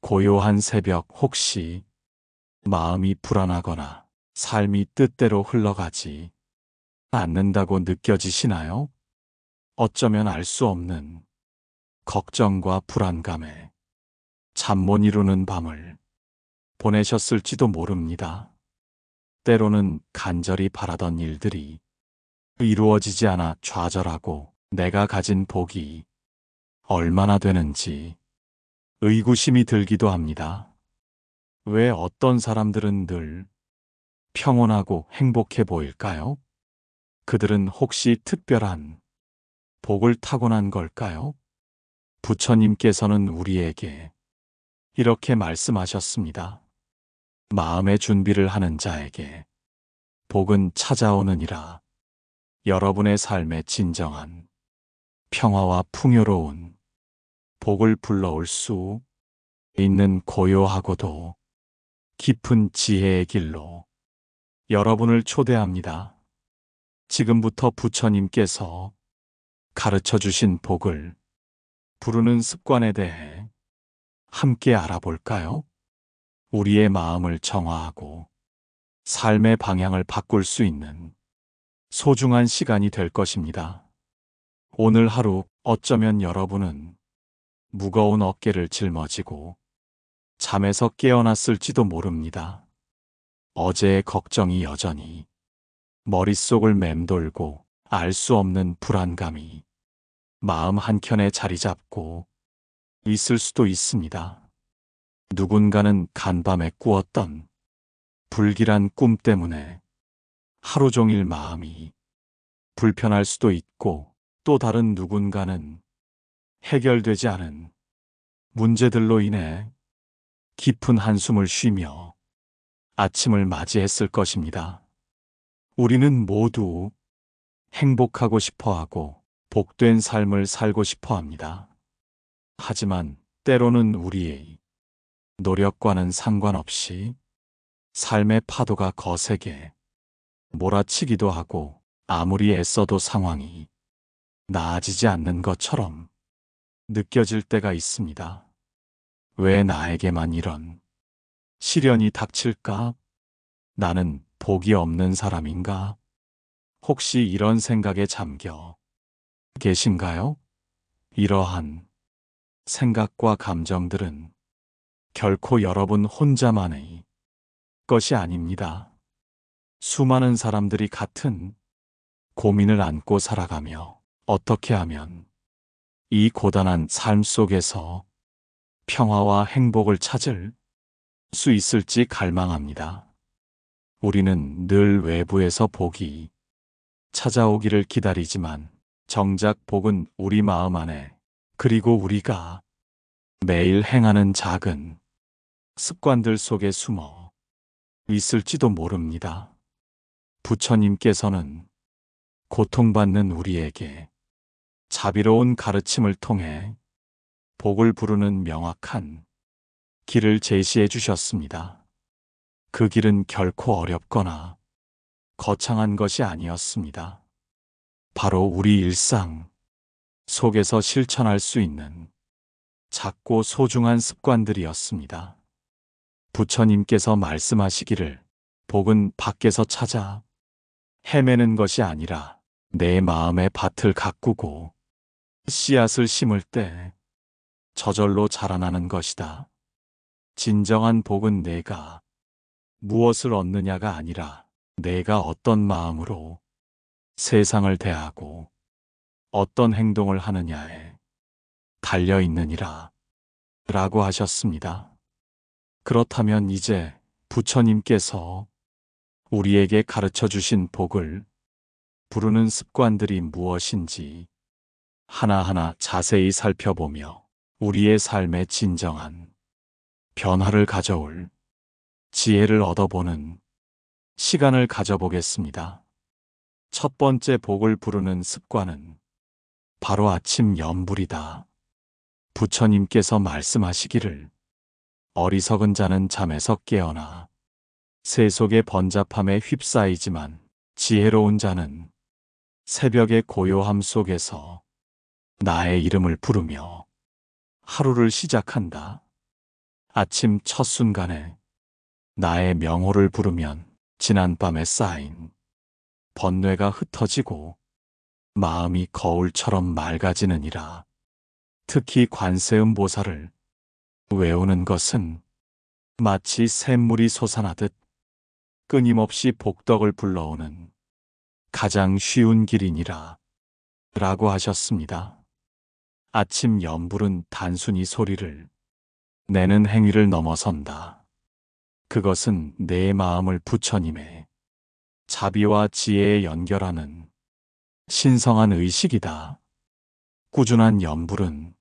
고요한 새벽, 혹시 마음이 불안하거나 삶이 뜻대로 흘러가지 않는다고 느껴지시나요? 어쩌면 알 수 없는 걱정과 불안감에 잠 못 이루는 밤을 보내셨을지도 모릅니다. 때로는 간절히 바라던 일들이 이루어지지 않아 좌절하고, 내가 가진 복이 얼마나 되는지 의구심이 들기도 합니다. 왜 어떤 사람들은 늘 평온하고 행복해 보일까요? 그들은 혹시 특별한 복을 타고난 걸까요? 부처님께서는 우리에게 이렇게 말씀하셨습니다. 마음의 준비를 하는 자에게 복은 찾아오느니라. 여러분의 삶에 진정한 평화와 풍요로운 복을 불러올 수 있는 고요하고도 깊은 지혜의 길로 여러분을 초대합니다. 지금부터 부처님께서 가르쳐 주신 복을 부르는 습관에 대해 함께 알아볼까요? 우리의 마음을 정화하고 삶의 방향을 바꿀 수 있는 소중한 시간이 될 것입니다. 오늘 하루 어쩌면 여러분은 무거운 어깨를 짊어지고 잠에서 깨어났을지도 모릅니다. 어제의 걱정이 여전히 머릿속을 맴돌고, 알 수 없는 불안감이 마음 한켠에 자리 잡고 있을 수도 있습니다. 누군가는 간밤에 꾸었던 불길한 꿈 때문에 하루 종일 마음이 불편할 수도 있고, 또 다른 누군가는 해결되지 않은 문제들로 인해 깊은 한숨을 쉬며 아침을 맞이했을 것입니다. 우리는 모두 행복하고 싶어 하고 복된 삶을 살고 싶어 합니다. 하지만 때로는 우리의 노력과는 상관없이 삶의 파도가 거세게 몰아치기도 하고, 아무리 애써도 상황이 나아지지 않는 것처럼 느껴질 때가 있습니다. 왜 나에게만 이런 시련이 닥칠까? 나는 복이 없는 사람인가? 혹시 이런 생각에 잠겨 계신가요? 이러한 생각과 감정들은 결코 여러분 혼자만의 것이 아닙니다. 수많은 사람들이 같은 고민을 안고 살아가며, 어떻게 하면 이 고단한 삶 속에서 평화와 행복을 찾을 수 있을지 갈망합니다. 우리는 늘 외부에서 복이 찾아오기를 기다리지만, 정작 복은 우리 마음 안에, 그리고 우리가 매일 행하는 작은 습관들 속에 숨어 있을지도 모릅니다. 부처님께서는 고통받는 우리에게 자비로운 가르침을 통해 복을 부르는 명확한 길을 제시해 주셨습니다. 그 길은 결코 어렵거나 거창한 것이 아니었습니다. 바로 우리 일상 속에서 실천할 수 있는 작고 소중한 습관들이었습니다. 부처님께서 말씀하시기를, 복은 밖에서 찾아 헤매는 것이 아니라 내 마음의 밭을 가꾸고 씨앗을 심을 때 저절로 자라나는 것이다. 진정한 복은 내가 무엇을 얻느냐가 아니라 내가 어떤 마음으로 세상을 대하고 어떤 행동을 하느냐에 달려 있느니라 라고 하셨습니다. 그렇다면 이제 부처님께서 우리에게 가르쳐 주신 복을 부르는 습관들이 무엇인지 하나하나 자세히 살펴보며 우리의 삶에 진정한 변화를 가져올 지혜를 얻어보는 시간을 가져보겠습니다. 첫 번째 복을 부르는 습관은 바로 아침 염불이다. 부처님께서 말씀하시기를, 어리석은 자는 잠에서 깨어나 세속의 번잡함에 휩싸이지만 지혜로운 자는 새벽의 고요함 속에서 나의 이름을 부르며 하루를 시작한다. 아침 첫 순간에 나의 명호를 부르면 지난밤에 쌓인 번뇌가 흩어지고 마음이 거울처럼 맑아지느니라. 특히 관세음 보살을 외우는 것은 마치 샘물이 솟아나듯 끊임없이 복덕을 불러오는 가장 쉬운 길이니라 라고 하셨습니다. 아침 염불은 단순히 소리를 내는 행위를 넘어선다. 그것은 내 마음을 부처님의 자비와 지혜에 연결하는 신성한 의식이다. 꾸준한 염불은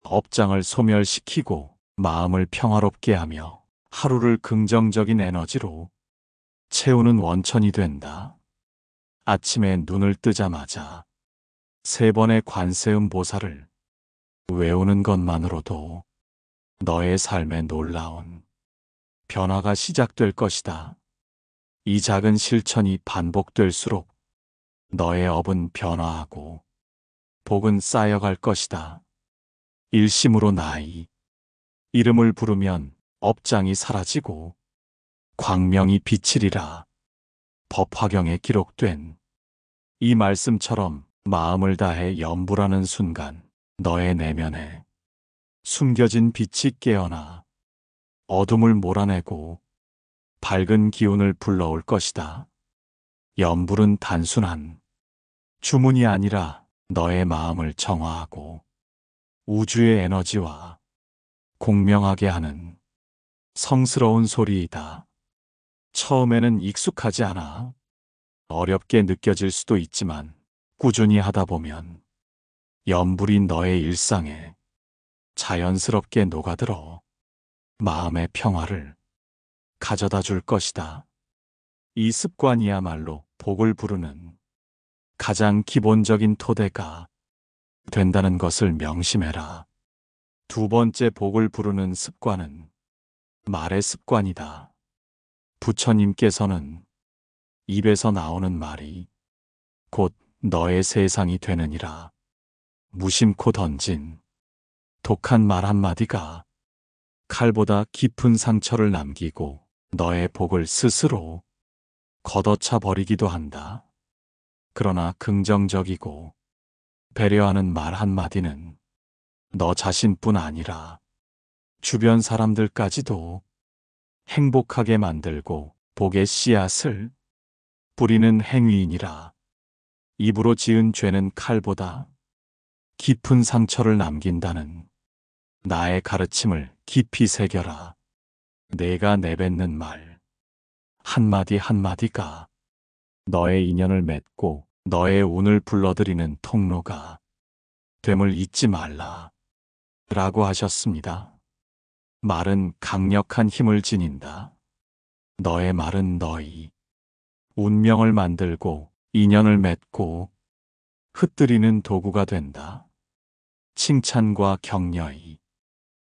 업장을 소멸시키고 마음을 평화롭게 하며 하루를 긍정적인 에너지로 채우는 원천이 된다. 아침에 눈을 뜨자마자 3번의 관세음 보살을 외우는 것만으로도 너의 삶에 놀라운 변화가 시작될 것이다. 이 작은 실천이 반복될수록 너의 업은 변화하고 복은 쌓여갈 것이다. 일심으로 나의 이름을 부르면 업장이 사라지고 광명이 비치리라. 법화경에 기록된 이 말씀처럼 마음을 다해 염불하는 순간 너의 내면에 숨겨진 빛이 깨어나 어둠을 몰아내고 밝은 기운을 불러올 것이다. 염불은 단순한 주문이 아니라 너의 마음을 정화하고 우주의 에너지와 공명하게 하는 성스러운 소리이다. 처음에는 익숙하지 않아 어렵게 느껴질 수도 있지만 꾸준히 하다 보면 염불이 너의 일상에 자연스럽게 녹아들어 마음의 평화를 가져다 줄 것이다. 이 습관이야말로 복을 부르는 가장 기본적인 토대가 된다는 것을 명심해라. 2번째 복을 부르는 습관은 말의 습관이다. 부처님께서는 입에서 나오는 말이 곧 너의 세상이 되느니라. 무심코 던진 독한 말 한마디가 칼보다 깊은 상처를 남기고 너의 복을 스스로 걷어차 버리기도 한다. 그러나 긍정적이고 배려하는 말 한마디는 너 자신뿐 아니라 주변 사람들까지도 행복하게 만들고 복의 씨앗을 뿌리는 행위이니라. 입으로 지은 죄는 칼보다 깊은 상처를 남긴다는 나의 가르침을 깊이 새겨라. 내가 내뱉는 말 한마디 한마디가 너의 인연을 맺고 너의 운을 불러들이는 통로가 됨을 잊지 말라 라고 하셨습니다. 말은 강력한 힘을 지닌다. 너의 말은 너희 운명을 만들고 인연을 맺고 흩뜨리는 도구가 된다. 칭찬과 격려의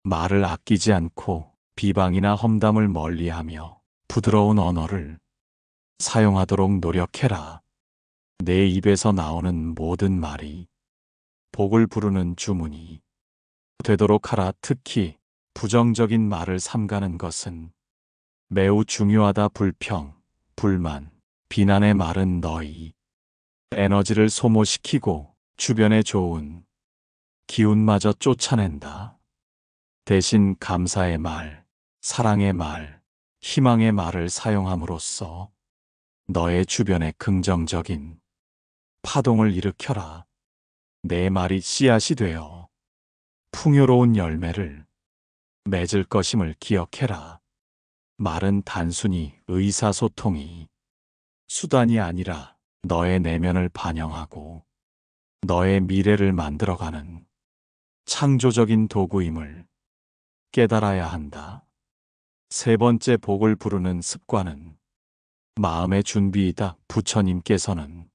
말을 아끼지 않고 비방이나 험담을 멀리하며 부드러운 언어를 사용하도록 노력해라. 내 입에서 나오는 모든 말이 복을 부르는 주문이 되도록 하라. 특히 부정적인 말을 삼가는 것은 매우 중요하다. 불평, 불만, 비난의 말은 너희 에너지를 소모시키고 주변에 좋은 기운마저 쫓아낸다. 대신 감사의 말, 사랑의 말, 희망의 말을 사용함으로써 너의 주변에 긍정적인 파동을 일으켜라. 내 말이 씨앗이 되어 풍요로운 열매를 맺을 것임을 기억해라. 말은 단순히 의사소통이 수단이 아니라 너의 내면을 반영하고 너의 미래를 만들어가는 창조적인 도구임을 깨달아야 한다. 3번째 복을 부르는 습관은 마음의 준비이다. 부처님께서는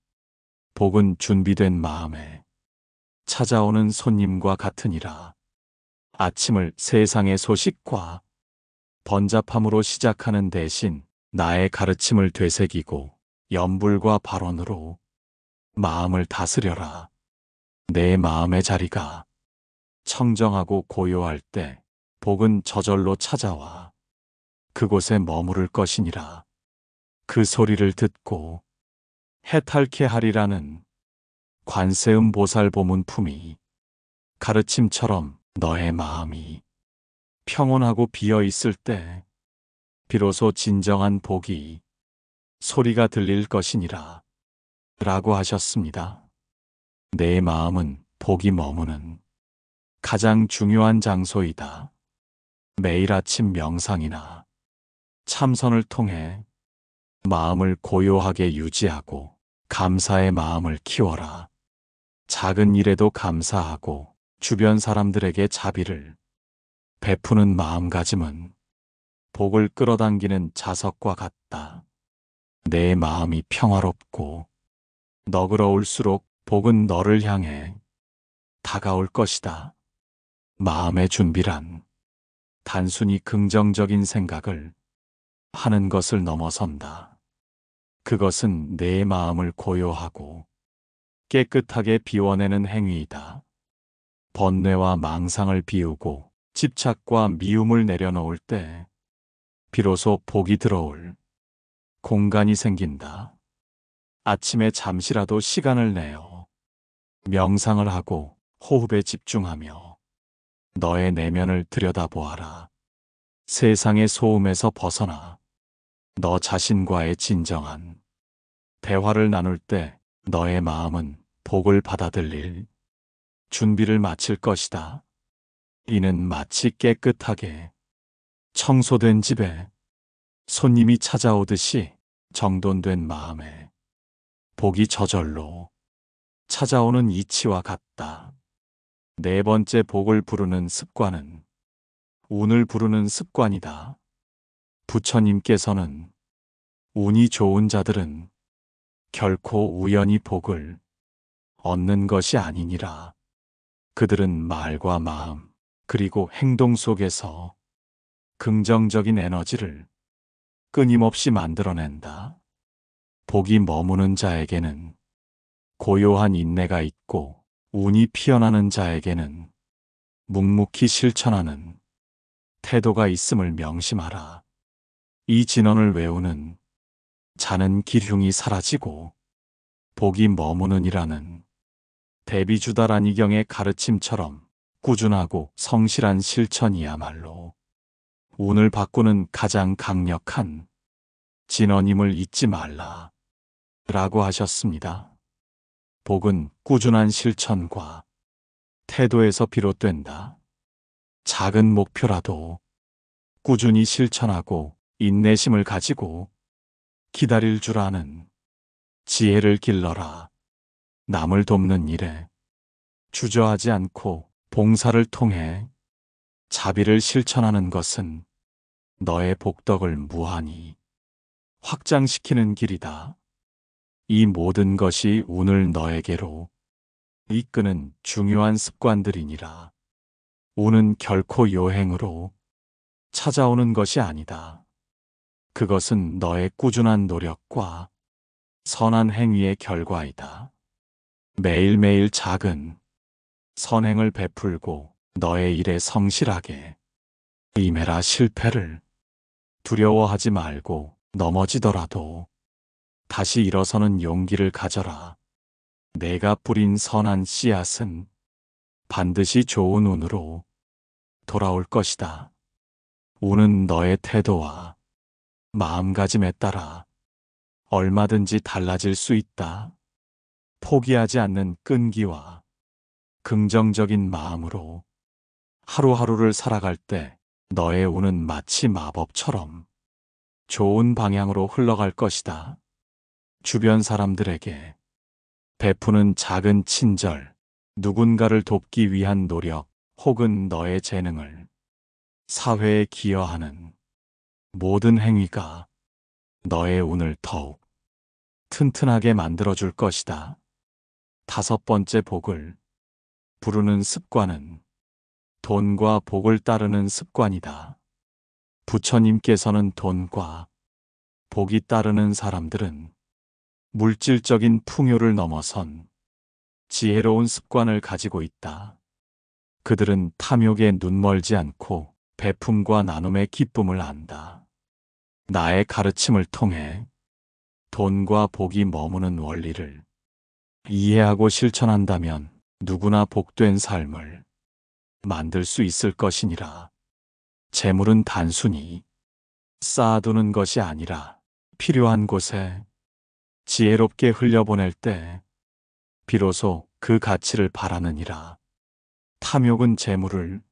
복은 준비된 마음에 찾아오는 손님과 같으니라. 아침을 세상의 소식과 번잡함으로 시작하는 대신 나의 가르침을 되새기고 염불과 발언으로 마음을 다스려라. 내 마음의 자리가 청정하고 고요할 때 복은 저절로 찾아와 그곳에 머무를 것이니라. 그 소리를 듣고 해탈케 하리라는 관세음 보살 보문품이 가르침처럼 너의 마음이 평온하고 비어 있을 때 비로소 진정한 복이 소리가 들릴 것이니라 라고 하셨습니다. 내 마음은 복이 머무는 가장 중요한 장소이다. 매일 아침 명상이나 참선을 통해 마음을 고요하게 유지하고 감사의 마음을 키워라. 작은 일에도 감사하고 주변 사람들에게 자비를 베푸는 마음가짐은 복을 끌어당기는 자석과 같다. 내 마음이 평화롭고 너그러울수록 복은 너를 향해 다가올 것이다. 마음의 준비란 단순히 긍정적인 생각을 하는 것을 넘어선다. 그것은 내 마음을 고요하고 깨끗하게 비워내는 행위이다. 번뇌와 망상을 비우고 집착과 미움을 내려놓을 때 비로소 복이 들어올 공간이 생긴다. 아침에 잠시라도 시간을 내어 명상을 하고 호흡에 집중하며 너의 내면을 들여다보아라. 세상의 소음에서 벗어나 너 자신과의 진정한 대화를 나눌 때 너의 마음은 복을 받아들일 준비를 마칠 것이다. 이는 마치 깨끗하게 청소된 집에 손님이 찾아오듯이 정돈된 마음에 복이 저절로 찾아오는 이치와 같다. 네 번째 복을 부르는 습관은 운을 부르는 습관이다. 부처님께서는 운이 좋은 자들은 결코 우연히 복을 얻는 것이 아니니라. 그들은 말과 마음 그리고 행동 속에서 긍정적인 에너지를 끊임없이 만들어낸다. 복이 머무는 자에게는 고요한 인내가 있고 운이 피어나는 자에게는 묵묵히 실천하는 태도가 있음을 명심하라. 이 진언을 외우는 자는 기흉이 사라지고 복이 머무는이라는 대비주다라니경의 가르침처럼 꾸준하고 성실한 실천이야말로 운을 바꾸는 가장 강력한 진언임을 잊지 말라 라고 하셨습니다. 복은 꾸준한 실천과 태도에서 비롯된다. 작은 목표라도 꾸준히 실천하고 인내심을 가지고 기다릴 줄 아는 지혜를 길러라. 남을 돕는 일에 주저하지 않고 봉사를 통해 자비를 실천하는 것은 너의 복덕을 무한히 확장시키는 길이다. 이 모든 것이 운을 너에게로 이끄는 중요한 습관들이니라. 운은 결코 요행으로 찾아오는 것이 아니다. 그것은 너의 꾸준한 노력과 선한 행위의 결과이다. 매일매일 작은 선행을 베풀고 너의 일에 성실하게 임해라. 실패를 두려워하지 말고 넘어지더라도 다시 일어서는 용기를 가져라. 내가 뿌린 선한 씨앗은 반드시 좋은 운으로 돌아올 것이다. 운은 너의 태도와 마음가짐에 따라 얼마든지 달라질 수 있다. 포기하지 않는 끈기와 긍정적인 마음으로 하루하루를 살아갈 때 너의 운은 마치 마법처럼 좋은 방향으로 흘러갈 것이다. 주변 사람들에게 베푸는 작은 친절, 누군가를 돕기 위한 노력, 혹은 너의 재능을 사회에 기여하는 모든 행위가 너의 운을 더욱 튼튼하게 만들어줄 것이다. 다섯 번째 복을 부르는 습관은 돈과 복을 따르는 습관이다. 부처님께서는 돈과 복이 따르는 사람들은 물질적인 풍요를 넘어선 지혜로운 습관을 가지고 있다. 그들은 탐욕에 눈멀지 않고 베품과 나눔의 기쁨을 안다. 나의 가르침을 통해 돈과 복이 머무는 원리를 이해하고 실천한다면 누구나 복된 삶을 만들 수 있을 것이니라. 재물은 단순히 쌓아두는 것이 아니라 필요한 곳에 지혜롭게 흘려보낼 때 비로소 그 가치를 바라느니라. 탐욕은 재물을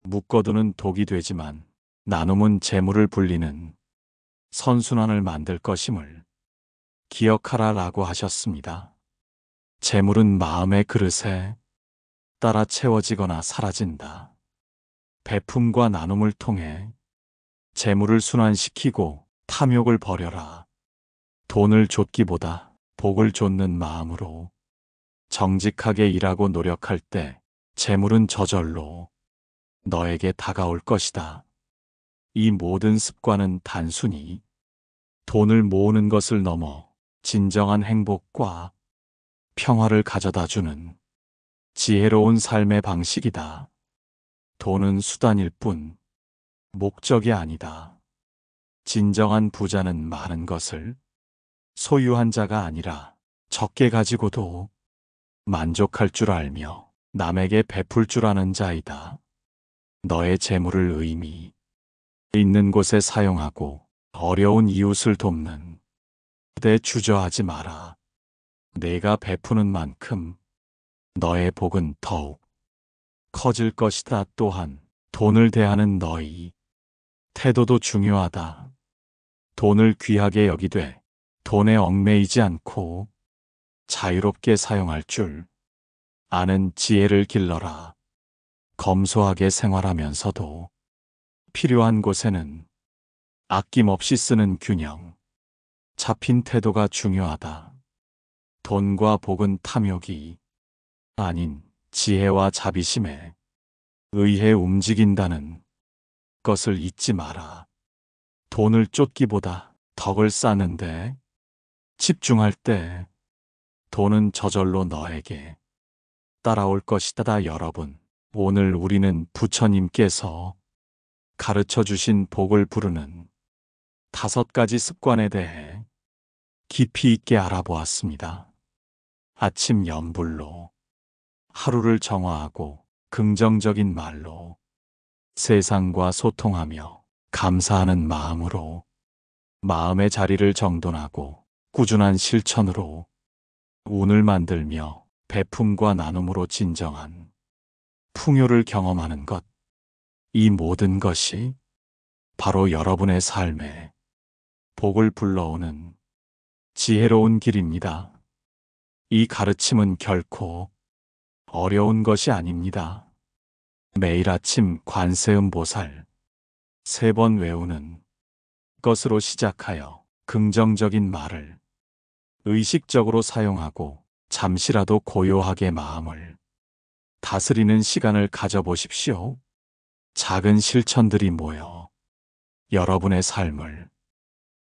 묶어두는 독이 되지만 나눔은 재물을 불리는 선순환을 만들 것임을 기억하라라고 하셨습니다. 재물은 마음의 그릇에 따라 채워지거나 사라진다. 베품과 나눔을 통해 재물을 순환시키고 탐욕을 버려라. 돈을 좇기보다 복을 좇는 마음으로 정직하게 일하고 노력할 때 재물은 저절로 너에게 다가올 것이다. 이 모든 습관은 단순히 돈을 모으는 것을 넘어 진정한 행복과 평화를 가져다 주는 지혜로운 삶의 방식이다. 돈은 수단일 뿐 목적이 아니다. 진정한 부자는 많은 것을 소유한 자가 아니라 적게 가지고도 만족할 줄 알며 남에게 베풀 줄 아는 자이다. 너의 재물을 의미 있는 곳에 사용하고 어려운 이웃을 돕는 데 주저하지 마라. 내가 베푸는 만큼 너의 복은 더욱 커질 것이다. 또한 돈을 대하는 너의 태도도 중요하다. 돈을 귀하게 여기되 돈에 얽매이지 않고 자유롭게 사용할 줄 아는 지혜를 길러라. 검소하게 생활하면서도 필요한 곳에는 아낌없이 쓰는 균형, 잡힌 태도가 중요하다. 돈과 복은 탐욕이 아닌 지혜와 자비심에 의해 움직인다는 것을 잊지 마라. 돈을 쫓기보다 덕을 쌓는데 집중할 때 돈은 저절로 너에게 따라올 것이다. 여러분, 오늘 우리는 부처님께서 가르쳐 주신 복을 부르는 5가지 습관에 대해 깊이 있게 알아보았습니다. 아침 염불로 하루를 정화하고 긍정적인 말로 세상과 소통하며 감사하는 마음으로 마음의 자리를 정돈하고 꾸준한 실천으로 운을 만들며 베품과 나눔으로 진정한 풍요를 경험하는 것. 이 모든 것이 바로 여러분의 삶에 복을 불러오는 지혜로운 길입니다. 이 가르침은 결코 어려운 것이 아닙니다. 매일 아침 관세음보살 3번 외우는 것으로 시작하여 긍정적인 말을 의식적으로 사용하고 잠시라도 고요하게 마음을 다스리는 시간을 가져보십시오. 작은 실천들이 모여 여러분의 삶을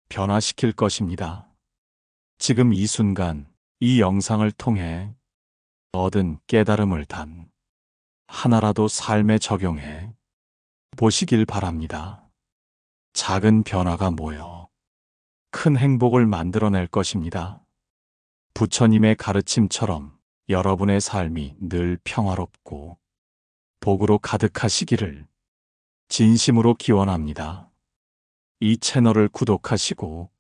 변화시킬 것입니다. 지금 이 순간 이 영상을 통해 얻은 깨달음을 단 하나라도 삶에 적용해 보시길 바랍니다. 작은 변화가 모여 큰 행복을 만들어낼 것입니다. 부처님의 가르침처럼 여러분의 삶이 늘 평화롭고 복으로 가득하시기를 진심으로 기원합니다. 이 채널을 구독하시고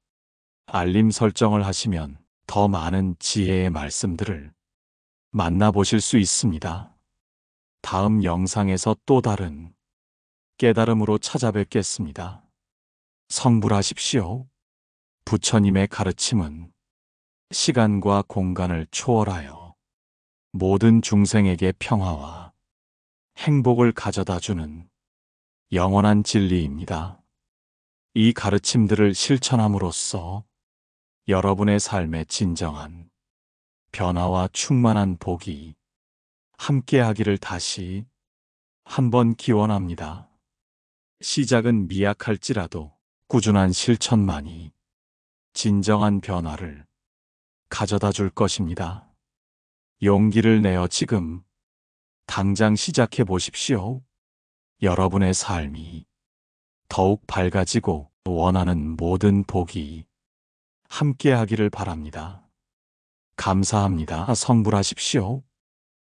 알림 설정을 하시면 더 많은 지혜의 말씀들을 만나보실 수 있습니다. 다음 영상에서 또 다른 깨달음으로 찾아뵙겠습니다. 성불하십시오. 부처님의 가르침은 시간과 공간을 초월하여 모든 중생에게 평화와 행복을 가져다주는 영원한 진리입니다. 이 가르침들을 실천함으로써 여러분의 삶에 진정한 변화와 충만한 복이 함께하기를 다시 한번 기원합니다. 시작은 미약할지라도 꾸준한 실천만이 진정한 변화를 가져다 줄 것입니다. 용기를 내어 지금 당장 시작해 보십시오. 여러분의 삶이 더욱 밝아지고 원하는 모든 복이 함께하기를 바랍니다. 감사합니다. 성불하십시오.